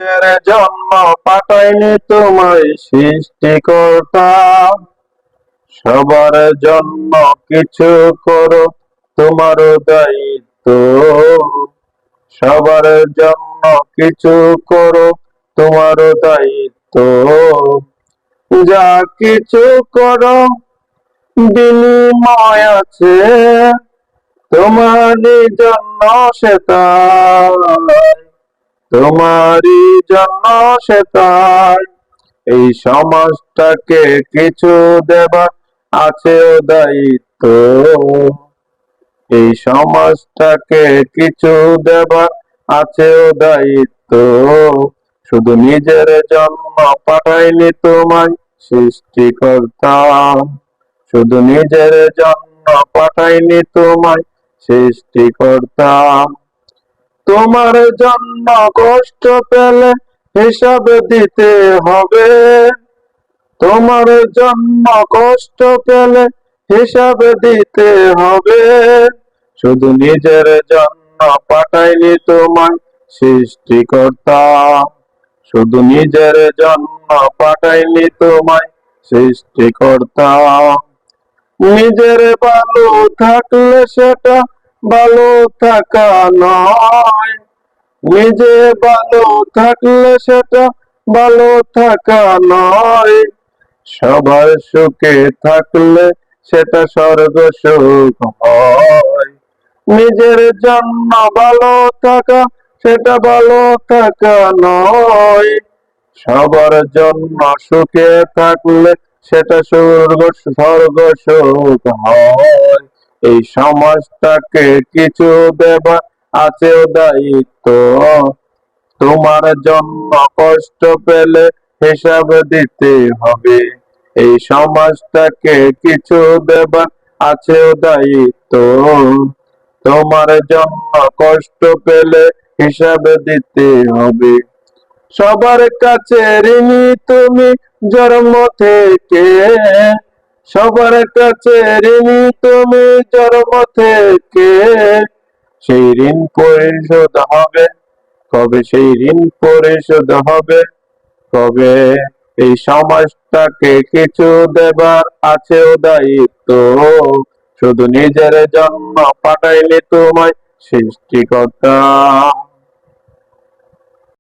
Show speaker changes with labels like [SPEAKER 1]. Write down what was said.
[SPEAKER 1] এর জন্ম পাঠায়নি তোমায় সৃষ্টিকর্তা, সবার জন্য কিছু করো তোমার দায়িত্ব, সবার জন্য কিছু করো তোমার দায়িত্ব, যা কিছু করো বিনিময় আছে তোমারই জন্য সেটা, তোমারই জন্য সেটাই। এই সমাজটাকে কিছু দেবার আছে দায়িত্ব, এই সমাজটাকে কিছু দেবার আছে দায়িত্ব, শুধু নিজের জন্য পাঠায়নি তোমায় সৃষ্টিকর্তা, শুধু নিজের জন্য পাঠায়নি তোমায় সৃষ্টিকর্তা। তোমার জন্য কষ্ট পেলে হিসাব দিতে হবে, তোমার জন্য কষ্ট পেলে হিসাব দিতে হবে, শুধু নিজের জন্য পাঠায়নি তোমায় সৃষ্টিকর্তা, শুধু নিজের জন্য পাঠায়নি তোমায় সৃষ্টিকর্তা। নিজের ভালো থাকলে সেটা ভালো থাকা নয়, নিজে ভালো থাকলে সেটা ভালো থাকা নয়, সবার সুখে থাকলে সেটা স্বর্গ সুখ হয়। নিজের জন্য ভালো থাকা সেটা ভালো থাকা নয়, সবার জন্য সুখে থাকলে সেটা স্বর্গ সুখ হয়। এই সমাজটাকে কিছু দেবার আছে দায়িত্ব, তোমার জন্য কষ্ট পেলে হিসাব দিতে হবে, এই সমাজটাকে কিছু দেবার আছে দায়িত্ব, তোমার জন্য কষ্ট পেলে হিসাব দিতে হবে। সবার কাছে ঋণী তুমি জন্ম থেকে, সবার কাছে ঋণী তুমি জন্ম থেকে, সেই ঋণ পরিশোধ হবে কবে, সেই ঋণ পরিশোধ হবে কবে। এই সমাজটাকে কিছু দেবার আছে দায়িত্ব, শুধু নিজের জন্য পাঠাইলে তোমায় সৃষ্টিকর্তা।